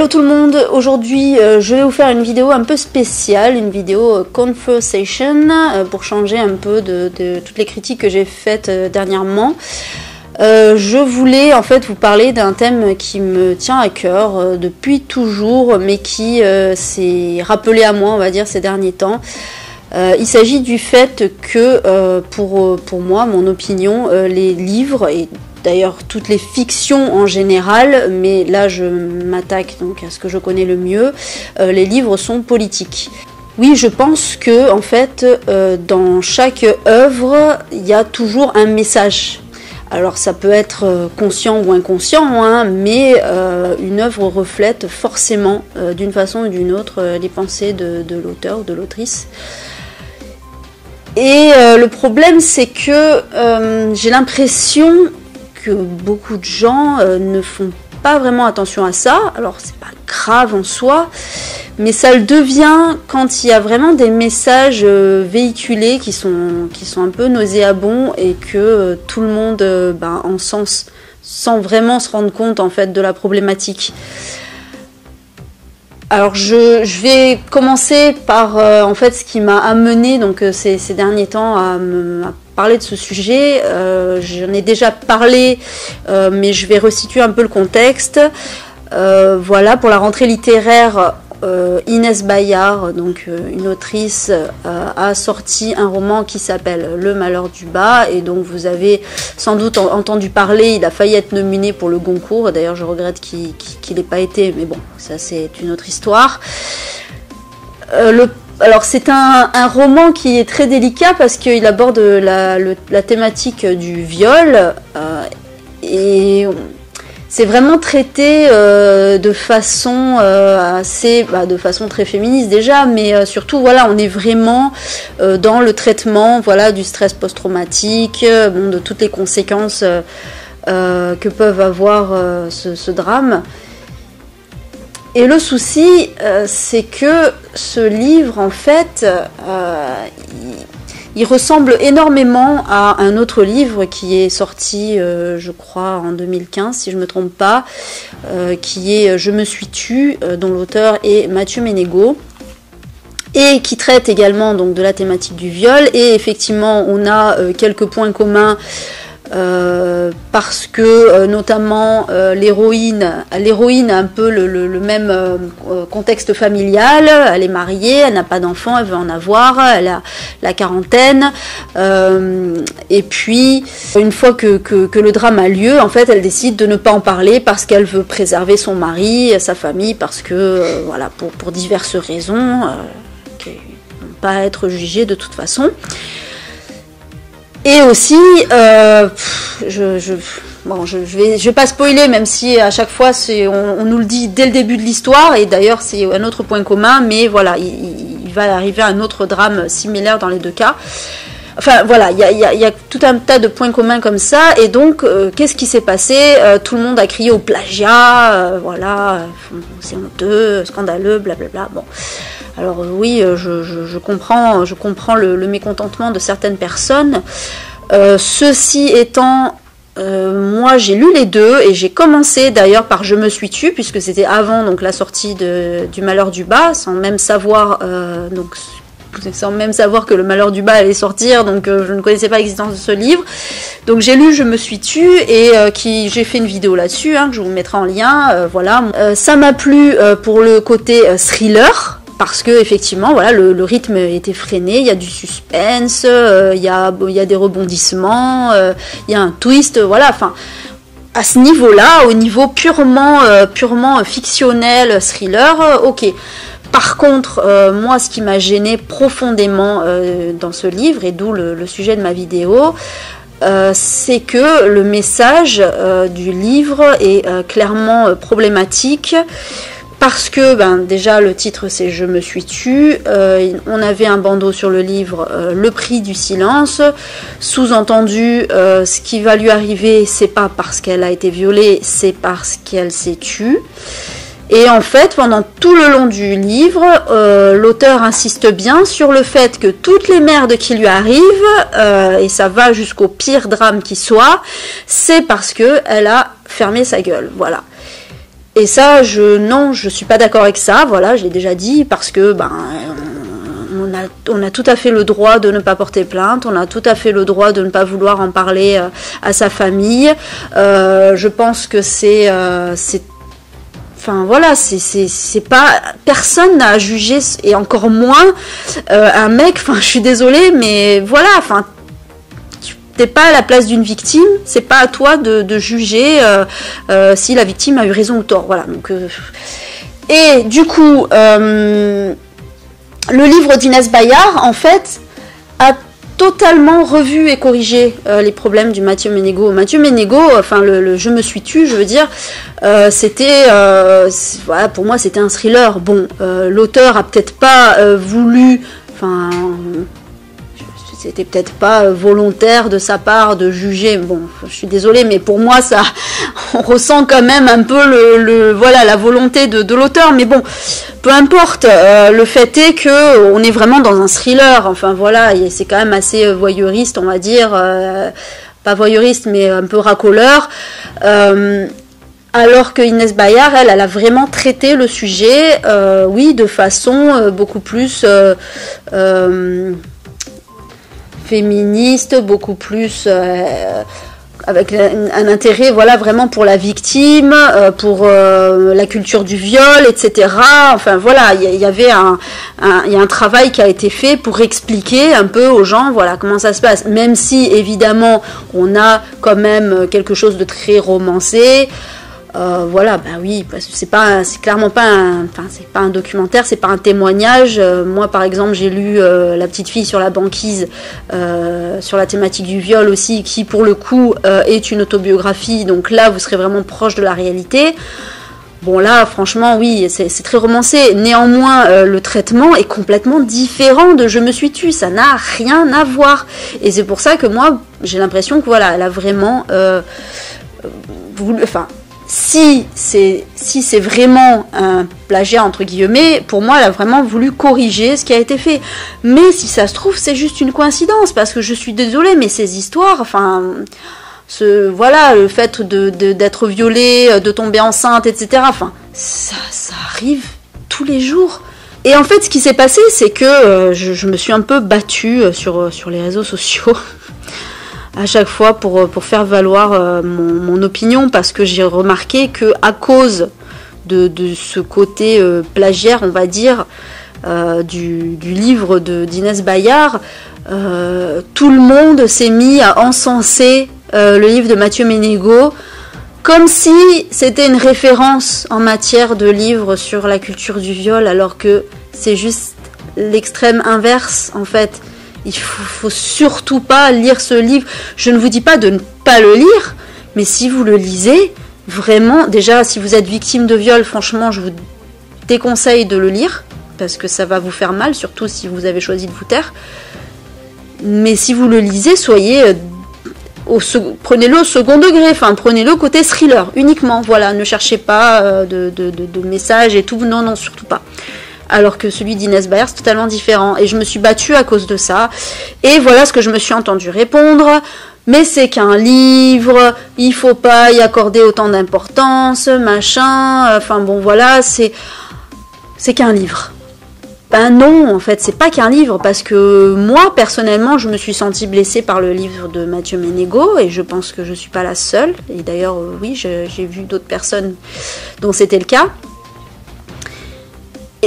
Hello tout le monde, aujourd'hui je vais vous faire une vidéo un peu spéciale, une vidéo conversation pour changer un peu de toutes les critiques que j'ai faites dernièrement. Je voulais en fait vous parler d'un thème qui me tient à cœur depuis toujours, mais qui s'est rappelé à moi, on va dire, ces derniers temps. Il s'agit du fait que pour moi, mon opinion, les livres et d'ailleurs toutes les fictions en général, mais là je m'attaque donc à ce que je connais le mieux, les livres sont politiques. Oui, je pense que en fait dans chaque œuvre il y a toujours un message. Alors ça peut être conscient ou inconscient, hein, mais une œuvre reflète forcément d'une façon ou d'une autre les pensées de l'auteur ou de l'autrice. Et le problème c'est que j'ai l'impression que beaucoup de gens ne font pas vraiment attention à ça. Alors c'est pas grave en soi, mais ça le devient quand il y a vraiment des messages véhiculés qui sont un peu nauséabonds et que tout le monde en sens sans vraiment se rendre compte en fait de la problématique. Alors je vais commencer par en fait ce qui m'a amené donc ces derniers temps à parler de ce sujet. J'en ai déjà parlé, mais je vais resituer un peu le contexte. Voilà, pour la rentrée littéraire, Inès Bayard, donc une autrice, a sorti un roman qui s'appelle Le Malheur du Bas, et donc vous avez sans doute entendu parler. Il a failli être nominé pour le Goncourt, d'ailleurs je regrette qu'il n'ait pas été, mais bon, ça c'est une autre histoire. Alors c'est un roman qui est très délicat parce qu'il aborde la thématique du viol, et c'est vraiment traité de façon de façon très féministe déjà, mais surtout voilà, on est vraiment dans le traitement du stress post-traumatique, de toutes les conséquences que peuvent avoir ce drame. Et le souci, c'est que ce livre, en fait, il ressemble énormément à un autre livre qui est sorti, je crois, en 2015, si je ne me trompe pas, qui est Je me suis tue, dont l'auteur est Mathieu Ménégo, et qui traite également donc, de la thématique du viol. Et effectivement, on a quelques points communs. Parce que notamment l'héroïne a un peu le même contexte familial. Elle est mariée, elle n'a pas d'enfant, elle veut en avoir, elle a la quarantaine, et puis une fois que le drame a lieu, en fait elle décide de ne pas en parler parce qu'elle veut préserver son mari, sa famille, parce que voilà, pour diverses raisons qui ne vont pas être jugées de toute façon. Et aussi, je vais pas spoiler, même si à chaque fois on nous le dit dès le début de l'histoire, et d'ailleurs c'est un autre point commun, mais voilà, il va arriver un autre drame similaire dans les deux cas. Enfin voilà, il y a tout un tas de points communs comme ça, et donc qu'est-ce qui s'est passé? Tout le monde a crié au plagiat, voilà, c'est honteux, scandaleux, blablabla. Bon. Alors oui, je comprends le mécontentement de certaines personnes. Ceci étant, moi j'ai lu les deux, et j'ai commencé d'ailleurs par Je me suis tue, puisque c'était avant donc la sortie du Malheur du Bas, sans même savoir que le Malheur du Bas allait sortir, donc je ne connaissais pas l'existence de ce livre. Donc j'ai lu Je me suis tue, et j'ai fait une vidéo là-dessus, que je vous mettrai en lien. Voilà, ça m'a plu pour le côté thriller. Parce que effectivement, voilà, le rythme est effréné, il y a du suspense, il y a des rebondissements, il y a un twist, voilà. Enfin, à ce niveau-là, au niveau purement fictionnel, thriller, ok. Par contre, moi, ce qui m'a gêné profondément dans ce livre, et d'où le sujet de ma vidéo, c'est que le message du livre est clairement problématique. Parce que déjà le titre c'est Je me suis tue, on avait un bandeau sur le livre, le prix du silence, sous-entendu ce qui va lui arriver, c'est pas parce qu'elle a été violée, c'est parce qu'elle s'est tue. Et en fait, pendant tout le long du livre, l'auteur insiste bien sur le fait que toutes les merdes qui lui arrivent, et ça va jusqu'au pire drame qui soit, c'est parce qu'elle a fermé sa gueule, voilà. Et ça, non, je suis pas d'accord avec ça, voilà, je l'ai déjà dit, parce que on a tout à fait le droit de ne pas porter plainte, on a tout à fait le droit de ne pas vouloir en parler à sa famille. Je pense que enfin voilà, c'est pas, personne n'a à juger, et encore moins un mec, enfin je suis désolée, mais voilà, enfin t'es pas à la place d'une victime, c'est pas à toi de juger si la victime a eu raison ou tort, voilà. Donc, et du coup, le livre d'Inès Bayard, en fait, a totalement revu et corrigé les problèmes du Mathieu Ménégo. Mathieu Ménégo, enfin le Je me suis tue, je veux dire, voilà, pour moi c'était un thriller. Bon, l'auteur a peut-être pas voulu, enfin c'était peut-être pas volontaire de sa part de juger. Bon, je suis désolée, mais pour moi ça, on ressent quand même un peu voilà, la volonté de l'auteur. Mais bon, peu importe. Le fait est que on est vraiment dans un thriller. Enfin voilà, c'est quand même assez voyeuriste, on va dire, pas voyeuriste, mais un peu racoleur. Alors que Inès Bayard, elle a vraiment traité le sujet, oui, de façon beaucoup plus féministe, beaucoup plus avec un intérêt, voilà, vraiment pour la victime, pour la culture du viol, etc. Enfin voilà, il y a un travail qui a été fait pour expliquer un peu aux gens, voilà, comment ça se passe. Même si évidemment on a quand même quelque chose de très romancé. Voilà, bah oui, parce que c'est clairement pas c'est pas un documentaire, c'est pas un témoignage. Moi, par exemple, j'ai lu La petite fille sur la banquise, sur la thématique du viol aussi, qui pour le coup est une autobiographie. Donc là, vous serez vraiment proche de la réalité. Bon là, franchement, oui, c'est très romancé. Néanmoins, le traitement est complètement différent de Je me suis tue. Ça n'a rien à voir. Et c'est pour ça que moi, j'ai l'impression que voilà, elle a vraiment voulu, enfin. Si c'est vraiment un plagiat entre guillemets, pour moi, elle a vraiment voulu corriger ce qui a été fait. Mais si ça se trouve, c'est juste une coïncidence, parce que je suis désolée, mais ces histoires, enfin, voilà, le fait d'être violée, de tomber enceinte, etc. Enfin, ça arrive tous les jours. Et en fait, ce qui s'est passé, c'est que je me suis un peu battue sur les réseaux sociaux. À chaque fois pour faire valoir mon opinion, parce que j'ai remarqué que à cause de ce côté plagiaire, on va dire, du livre d'Inès Bayard, tout le monde s'est mis à encenser le livre de Mathieu Ménégo, comme si c'était une référence en matière de livre sur la culture du viol, alors que c'est juste l'extrême inverse, en fait. Il faut surtout pas lire ce livre. Je ne vous dis pas de ne pas le lire, mais si vous le lisez, vraiment, déjà, si vous êtes victime de viol, franchement, je vous déconseille de le lire, parce que ça va vous faire mal, surtout si vous avez choisi de vous taire. Mais si vous le lisez, prenez-le au second degré, enfin, prenez-le côté thriller, uniquement, voilà, ne cherchez pas de messages et tout, non, surtout pas. Alors que celui d'Inès Bayard, c'est totalement différent. Et je me suis battue à cause de ça. Et voilà ce que je me suis entendue répondre. Mais c'est qu'un livre, il faut pas y accorder autant d'importance, machin. Enfin bon, voilà, c'est qu'un livre. Ben non, en fait, c'est pas qu'un livre, parce que moi, personnellement, je me suis sentie blessée par le livre de Mathieu Ménégo, et je pense que je suis pas la seule. Et d'ailleurs, oui, j'ai vu d'autres personnes dont c'était le cas.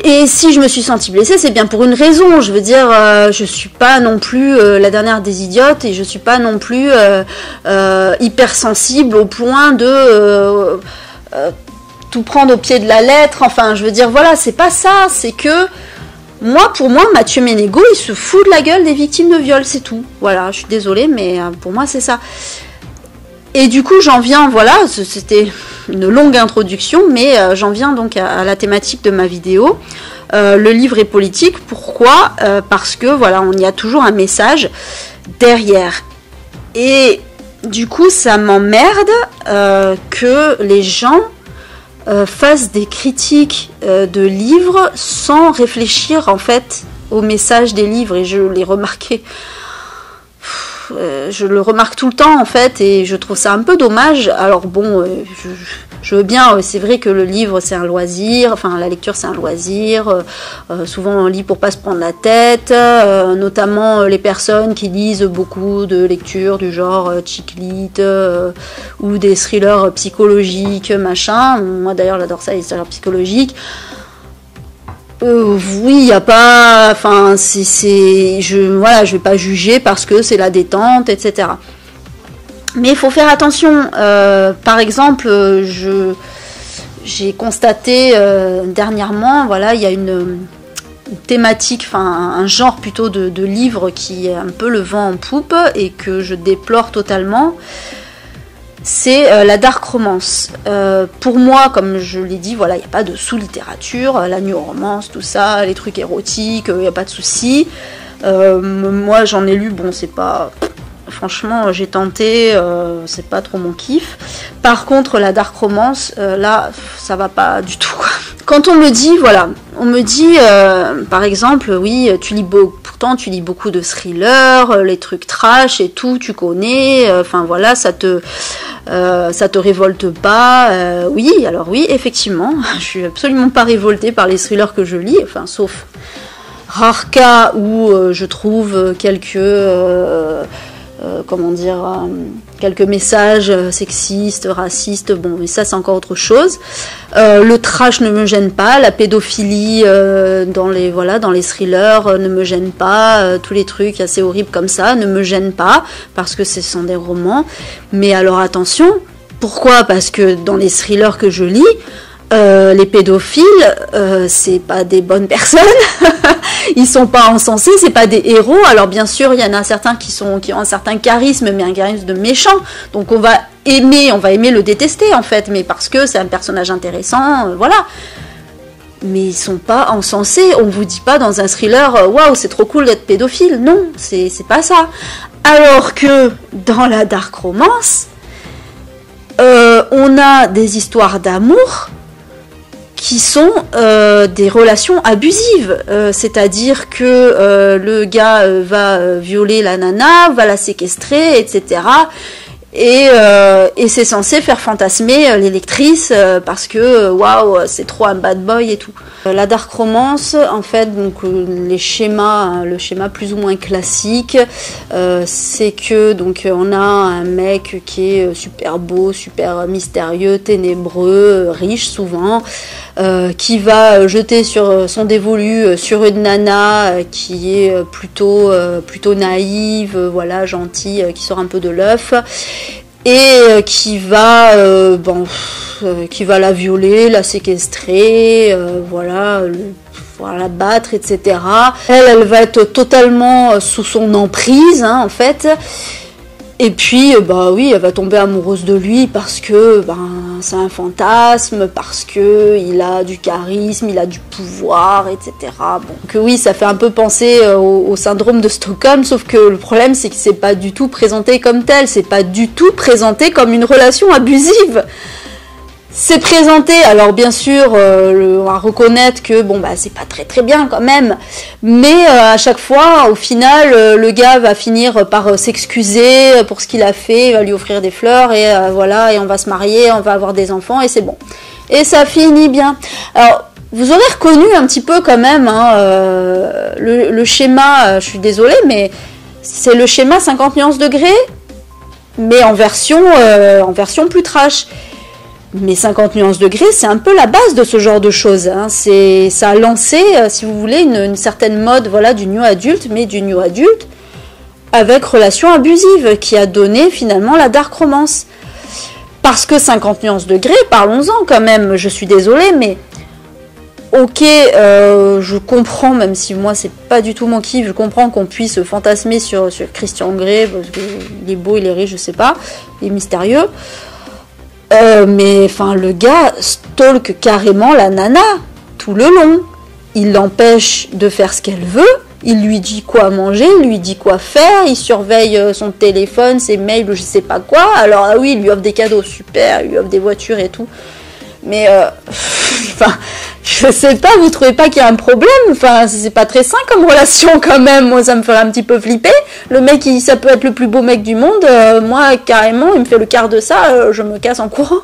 Et si je me suis sentie blessée, c'est bien pour une raison. Je veux dire, je suis pas non plus la dernière des idiotes, et je suis pas non plus hypersensible au point de tout prendre au pied de la lettre. Enfin, je veux dire, voilà, c'est pas ça. C'est que pour moi, Mathieu Ménégo, il se fout de la gueule des victimes de viol, c'est tout. Voilà, je suis désolée, mais pour moi, c'est ça. Et du coup, j'en viens, voilà, c'était une longue introduction, mais j'en viens donc à la thématique de ma vidéo. Le livre est politique, pourquoi ? Parce que, voilà, on y a toujours un message derrière. Et du coup, ça m'emmerde que les gens fassent des critiques de livres sans réfléchir, en fait, au message des livres. Et je l'ai remarqué je le remarque tout le temps en fait, et je trouve ça un peu dommage. Alors bon, je veux bien, c'est vrai que le livre c'est un loisir, enfin la lecture c'est un loisir, souvent on lit pour pas se prendre la tête, notamment les personnes qui lisent beaucoup de lectures du genre chick lit ou des thrillers psychologiques, machin. Moi d'ailleurs j'adore ça, les thrillers psychologiques. Oui, il n'y a pas, enfin, voilà, je vais pas juger parce que c'est la détente, etc. Mais il faut faire attention. Par exemple, j'ai constaté dernièrement, voilà, il y a une thématique, enfin un genre plutôt de livre qui est un peu le vent en poupe et que je déplore totalement. C'est la dark romance. Pour moi, comme je l'ai dit, voilà, il n'y a pas de sous-littérature, la new romance, tout ça, les trucs érotiques, il n'y a pas de souci. Moi, j'en ai lu, bon, c'est pas... Franchement, j'ai tenté, c'est pas trop mon kiff. Par contre, la dark romance, là, ça va pas du tout, quoi. Quand on me dit, voilà, on me dit, par exemple, oui, pourtant tu lis beaucoup de thrillers, les trucs trash et tout, tu connais, enfin voilà, ça te révolte pas. Oui, alors oui, effectivement, je suis absolument pas révoltée par les thrillers que je lis, enfin, sauf rares cas où je trouve quelques... quelques messages sexistes, racistes, bon, mais ça c'est encore autre chose. Le trash ne me gêne pas, la pédophilie dans les thrillers ne me gêne pas, tous les trucs assez horribles comme ça ne me gênent pas, parce que ce sont des romans. Mais alors attention, pourquoi ? Parce que dans les thrillers que je lis, les pédophiles, c'est pas des bonnes personnes, ils sont pas encensés, c'est pas des héros. Alors bien sûr, il y en a certains qui ont un certain charisme, mais un charisme de méchant. Donc on va aimer le détester en fait, mais parce que c'est un personnage intéressant, voilà. Mais ils sont pas encensés. On vous dit pas dans un thriller, waouh, c'est trop cool d'être pédophile. Non, c'est pas ça. Alors que dans la dark romance, on a des histoires d'amour qui sont des relations abusive, c'est-à-dire que le gars va violer la nana, va la séquestrer, etc. Et c'est censé faire fantasmer les lectrices parce que waouh, c'est trop un bad boy et tout. La dark romance, en fait, donc le schéma plus ou moins classique, c'est que donc on a un mec qui est super beau, super mystérieux, ténébreux, riche souvent, qui va jeter sur son dévolu sur une nana qui est plutôt naïve, voilà, gentille, qui sort un peu de l'œuf. Et qui va la violer, la séquestrer, la battre, etc. Elle va être totalement sous son emprise, hein, en fait. Et puis, oui, elle va tomber amoureuse de lui parce que c'est un fantasme, parce que il a du charisme, il a du pouvoir, etc. Bon, que oui, ça fait un peu penser au syndrome de Stockholm, sauf que le problème, c'est que c'est pas du tout présenté comme tel, c'est pas du tout présenté comme une relation abusive. C'est présenté, alors bien sûr, on va reconnaître que c'est pas très très bien quand même, mais à chaque fois, au final, le gars va finir par s'excuser pour ce qu'il a fait, il va lui offrir des fleurs et voilà, et on va se marier, on va avoir des enfants et c'est bon. Et ça finit bien. Alors, vous aurez reconnu un petit peu quand même le schéma, je suis désolée, mais c'est le schéma 50 nuances degrés, mais en version plus trash. Mais 50 nuances degrés, c'est un peu la base de ce genre de choses. Hein. Ça a lancé, si vous voulez, une certaine mode, voilà, du new adulte, mais du new adulte avec relation abusive, qui a donné finalement la dark romance. Parce que 50 nuances degrés, parlons-en quand même, je suis désolée, mais ok, je comprends, même si moi c'est pas du tout mon kiff, je comprends qu'on puisse fantasmer sur Christian Grey, parce qu'il est beau, il est riche, je sais pas, il est mystérieux. Mais enfin, le gars stalk carrément la nana tout le long. Il l'empêche de faire ce qu'elle veut. Il lui dit quoi manger, il lui dit quoi faire. Il surveille son téléphone, ses mails ou je sais pas quoi. Alors oui, il lui offre des cadeaux, super. Il lui offre des voitures et tout. Mais enfin, Je sais pas, vous trouvez pas qu'il y a un problème? Enfin, c'est pas très sain comme relation quand même. Moi, ça me ferait un petit peu flipper. Le mec, ça peut être le plus beau mec du monde. Moi, carrément, il me fait le quart de ça, je me casse en courant.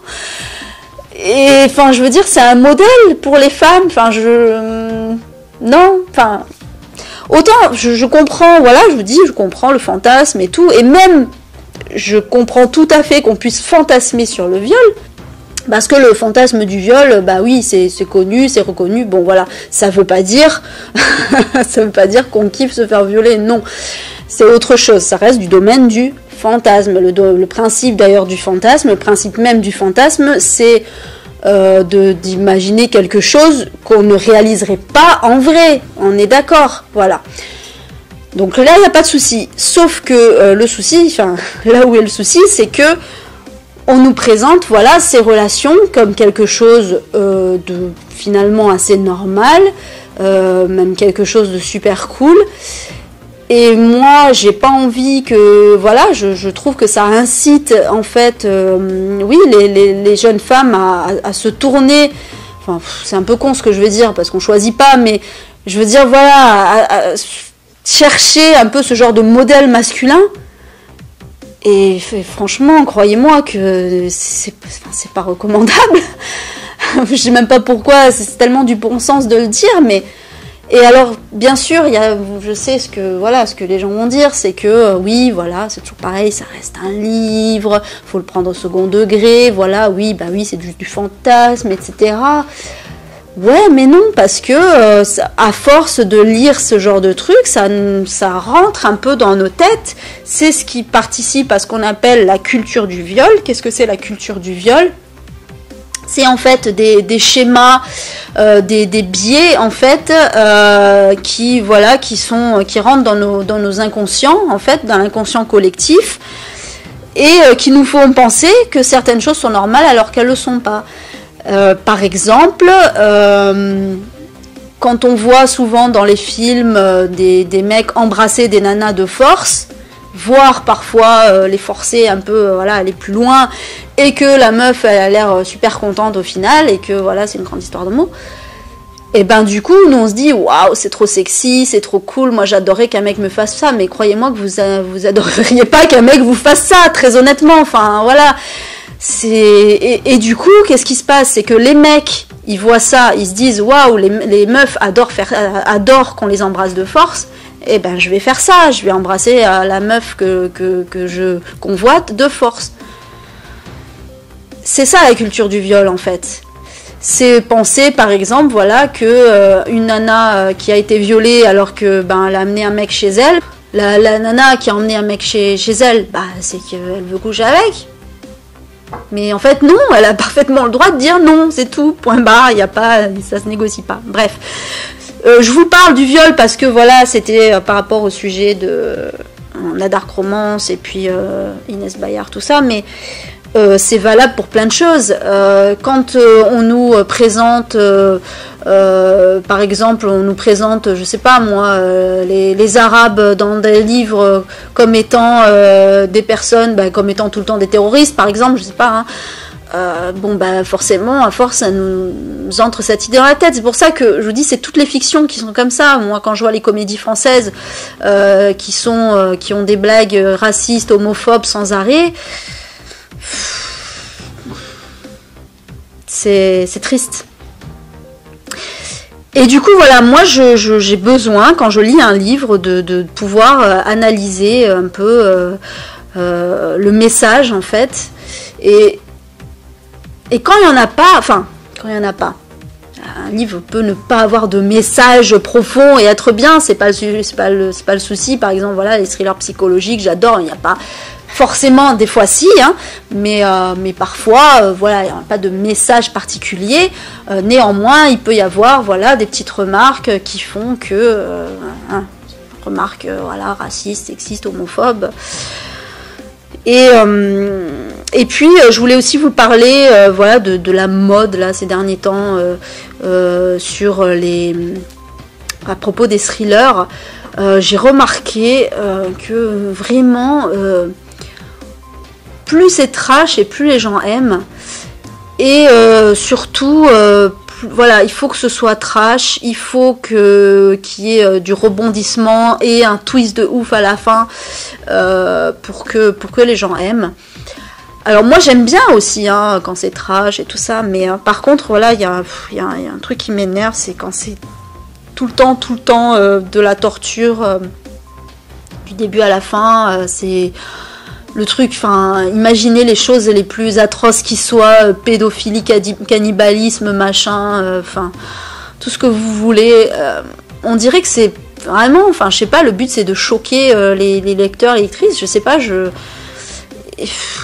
Et enfin, je veux dire, c'est un modèle pour les femmes. Enfin, non, enfin... Autant, je comprends, voilà, je vous dis, je comprends le fantasme et tout. Et même, je comprends tout à fait qu'on puisse fantasmer sur le viol. Parce que le fantasme du viol, bah oui, c'est connu, c'est reconnu. Bon, voilà, ça veut pas dire, ça veut pas dire qu'on kiffe se faire violer. Non, c'est autre chose. Ça reste du domaine du fantasme. Le principe d'ailleurs du fantasme, le principe même du fantasme, c'est d'imaginer quelque chose qu'on ne réaliserait pas en vrai. On est d'accord, voilà. Donc là, il n'y a pas de souci. Sauf que le souci, enfin, là où est le souci, c'est que on nous présente, voilà, ces relations comme quelque chose de finalement assez normal, même quelque chose de super cool. Et moi, j'ai pas envie que, voilà, je trouve que ça incite en fait, oui, les jeunes femmes à se tourner. Enfin, c'est un peu con ce que je veux dire parce qu'on choisit pas, mais je veux dire, voilà, à chercher un peu ce genre de modèle masculin. Et franchement, croyez-moi que c'est pas recommandable. Je sais même pas pourquoi, c'est tellement du bon sens de le dire, mais... Et alors, bien sûr, je sais ce que les gens vont dire, c'est que oui, voilà, c'est toujours pareil, ça reste un livre, faut le prendre au second degré, voilà, oui, bah oui, c'est du fantasme, etc. Ouais, mais non, parce que à force de lire ce genre de trucs, ça rentre un peu dans nos têtes. C'est ce qui participe à ce qu'on appelle la culture du viol. Qu'est-ce que c'est la culture du viol? C'est en fait des schémas, des biais en fait qui rentrent dans nos inconscients, en fait, dans l'inconscient collectif, et qui nous font penser que certaines choses sont normales alors qu'elles ne le sont pas. Par exemple, quand on voit souvent dans les films des mecs embrasser des nanas de force, voire parfois les forcer un peu, voilà, aller plus loin, et que la meuf elle a l'air super contente au final, et que voilà, c'est une grande histoire d'amour. Et ben du coup, nous on se dit waouh, c'est trop sexy, c'est trop cool, moi j'adorerais qu'un mec me fasse ça, mais croyez-moi que vous adoreriez pas qu'un mec vous fasse ça, très honnêtement, enfin voilà. Et du coup, qu'est-ce qui se passe? C'est que les mecs, ils voient ça, ils se disent waouh, les meufs adorent qu'on les embrasse de force. Et ben je vais faire ça, je vais embrasser la meuf que je convoite de force. C'est ça la culture du viol en fait. C'est penser par exemple, voilà, que une nana qui a été violée alors que elle a amené un mec chez elle, la nana qui a emmené un mec chez elle, c'est qu'elle veut coucher avec. Mais en fait non, elle a parfaitement le droit de dire non, c'est tout, point barre, y a pas, ça se négocie pas. Bref, je vous parle du viol parce que voilà, c'était par rapport au sujet de la dark romance et puis Inès Bayard, tout ça, mais c'est valable pour plein de choses. Quand on nous présente, par exemple, on nous présente, je sais pas moi, les Arabes dans des livres comme étant des personnes, comme étant tout le temps des terroristes, par exemple, je sais pas. Forcément, à force, ça nous entre cette idée dans la tête. C'est pour ça que je vous dis, c'est toutes les fictions qui sont comme ça. Moi, quand je vois les comédies françaises qui ont des blagues racistes, homophobes sans arrêt, c'est triste. Et du coup, voilà, moi, j'ai besoin, quand je lis un livre, de pouvoir analyser un peu le message, en fait. Et quand il n'y en a pas, un livre peut ne pas avoir de message profond et être bien, c'est pas le souci. Par exemple, voilà, les thrillers psychologiques, j'adore, il n'y a pas forcément, des fois si, mais parfois, voilà, il n'y a pas de message particulier. Néanmoins, il peut y avoir, voilà, des petites remarques qui font que, remarques, voilà, racistes, sexistes, homophobes. Et puis, je voulais aussi vous parler, voilà, de la mode là ces derniers temps sur à propos des thrillers. J'ai remarqué que vraiment, plus c'est trash et plus les gens aiment, et surtout voilà, il faut que ce soit trash, il faut qu'il y ait du rebondissement et un twist de ouf à la fin pour que les gens aiment. Alors moi j'aime bien aussi hein, quand c'est trash et tout ça, mais par contre voilà, il y a un truc qui m'énerve, c'est quand c'est tout le temps de la torture du début à la fin, c'est le truc, enfin, imaginez les choses les plus atroces qui soient, pédophilie, cannibalisme, machin, enfin, tout ce que vous voulez. On dirait que c'est vraiment, enfin, je sais pas, le but c'est de choquer les lecteurs, les lectrices, je sais pas,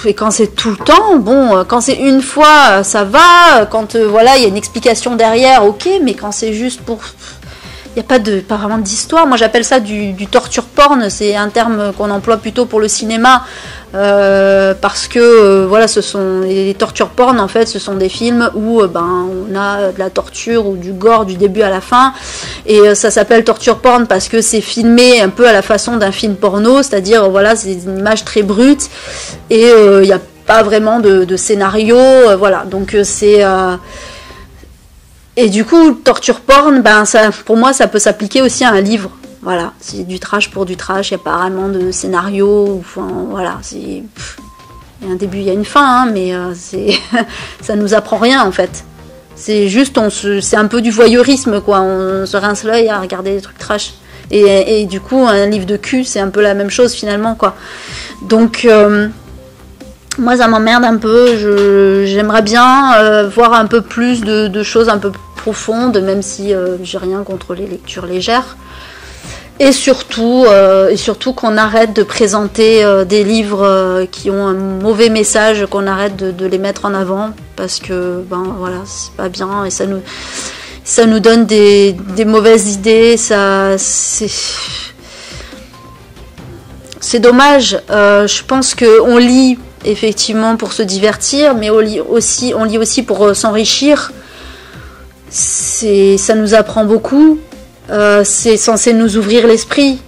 et quand c'est tout le temps, bon, quand c'est une fois, ça va, quand voilà, il y a une explication derrière, ok, mais quand c'est juste pour... Il n'y a pas vraiment d'histoire. Moi, j'appelle ça du torture porn. C'est un terme qu'on emploie plutôt pour le cinéma. Parce que, voilà, ce sont les torture porn, en fait, ce sont des films où on a de la torture ou du gore du début à la fin. Et ça s'appelle torture porn parce que c'est filmé un peu à la façon d'un film porno. C'est-à-dire, voilà, c'est une image très brute. Et il n'y a pas vraiment de scénario. Voilà, donc c'est... Et du coup, torture porn, ça, pour moi, ça peut s'appliquer aussi à un livre. Voilà, c'est du trash pour du trash, il n'y a pas vraiment de scénario. Enfin, voilà, il y a un début, il y a une fin, hein, mais ça nous apprend rien en fait. C'est juste, c'est un peu du voyeurisme, quoi. On se rince l'œil à regarder des trucs trash. Et du coup, un livre de cul, c'est un peu la même chose finalement, quoi. Donc... moi ça m'emmerde un peu, j'aimerais bien voir un peu plus de choses un peu profondes, même si j'ai rien contre les lectures légères. Et surtout qu'on arrête de présenter des livres qui ont un mauvais message, qu'on arrête de les mettre en avant, parce que voilà, c'est pas bien et ça nous donne des mauvaises idées, c'est dommage. Je pense qu'on lit effectivement pour se divertir, mais on lit aussi pour s'enrichir. Ça nous apprend beaucoup. C'est censé nous ouvrir l'esprit.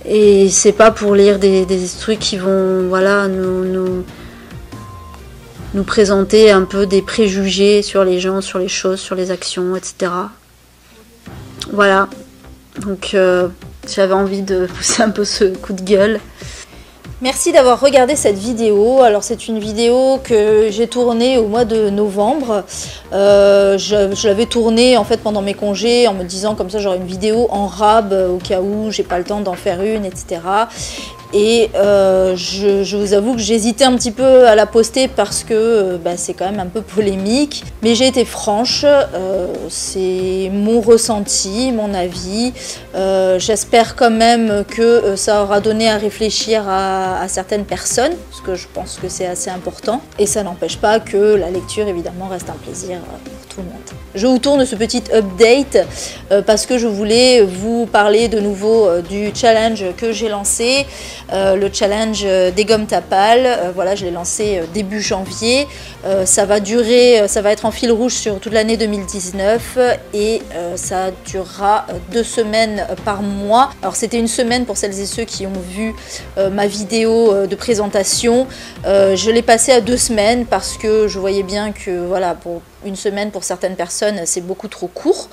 Et c'est pas pour lire des trucs qui vont voilà, nous présenter un peu des préjugés sur les gens, sur les choses, sur les actions, etc. Voilà. Donc j'avais envie de pousser un peu ce coup de gueule. Merci d'avoir regardé cette vidéo. Alors c'est une vidéo que j'ai tournée au mois de novembre. Je l'avais tournée en fait pendant mes congés en me disant comme ça j'aurai une vidéo en rab au cas où j'ai pas le temps d'en faire une, etc. Et je vous avoue que j'hésitais un petit peu à la poster parce que c'est quand même un peu polémique. Mais j'ai été franche, c'est mon ressenti, mon avis. J'espère quand même que ça aura donné à réfléchir à certaines personnes, parce que je pense que c'est assez important. Et ça n'empêche pas que la lecture, évidemment, reste un plaisir pour tout le monde. Je vous tourne ce petit update parce que je voulais vous parler de nouveau du challenge que j'ai lancé. Le challenge des gommes Tapal, voilà, je l'ai lancé début janvier. Ça va durer, ça va être en fil rouge sur toute l'année 2019 et ça durera 2 semaines par mois. Alors c'était une semaine pour celles et ceux qui ont vu ma vidéo de présentation. Je l'ai passé à 2 semaines parce que je voyais bien que voilà, pour une semaine pour certaines personnes c'est beaucoup trop court.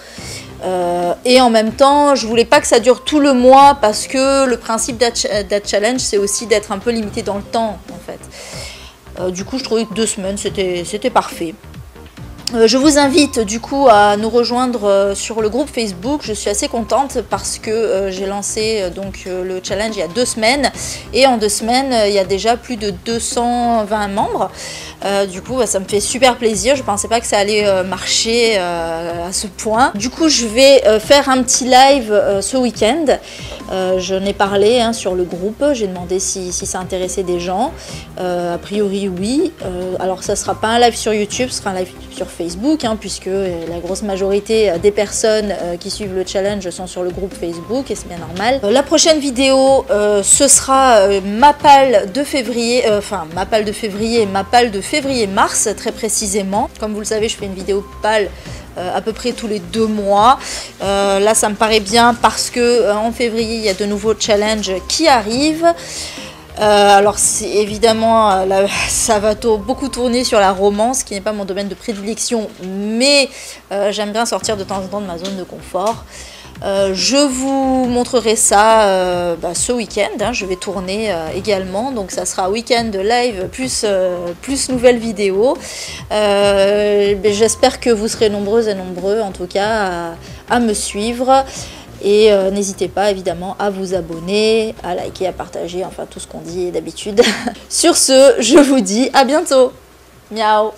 Et en même temps je voulais pas que ça dure tout le mois parce que le principe d'Ad Challenge c'est aussi d'être un peu limité dans le temps en fait. Du coup je trouvais que 2 semaines c'était parfait. Je vous invite du coup à nous rejoindre sur le groupe Facebook. Je suis assez contente parce que j'ai lancé donc le challenge il y a 2 semaines et en 2 semaines il y a déjà plus de 220 membres. Du coup ça me fait super plaisir, je pensais pas que ça allait marcher à ce point. Du coup je vais faire un petit live ce week-end. J'en ai parlé sur le groupe, j'ai demandé si ça intéressait des gens. A priori oui. Alors ça sera pas un live sur YouTube, ce sera un live sur Facebook puisque la grosse majorité des personnes qui suivent le challenge sont sur le groupe Facebook et c'est bien normal. La prochaine vidéo ce sera ma palle de février, ma palle de février-mars très précisément. Comme vous le savez je fais une vidéo palle à peu près tous les 2 mois. Là ça me paraît bien parce que en février il y a de nouveaux challenges qui arrivent. Alors c'est évidemment, ça va beaucoup tourner sur la romance, qui n'est pas mon domaine de prédilection, mais j'aime bien sortir de temps en temps de ma zone de confort. Je vous montrerai ça ce week-end, hein, je vais tourner également, donc ça sera week-end de live plus nouvelles vidéos. J'espère que vous serez nombreuses et nombreux en tout cas à me suivre. Et n'hésitez pas évidemment à vous abonner, à liker, à partager, enfin tout ce qu'on dit d'habitude. Sur ce, je vous dis à bientôt. Miaou.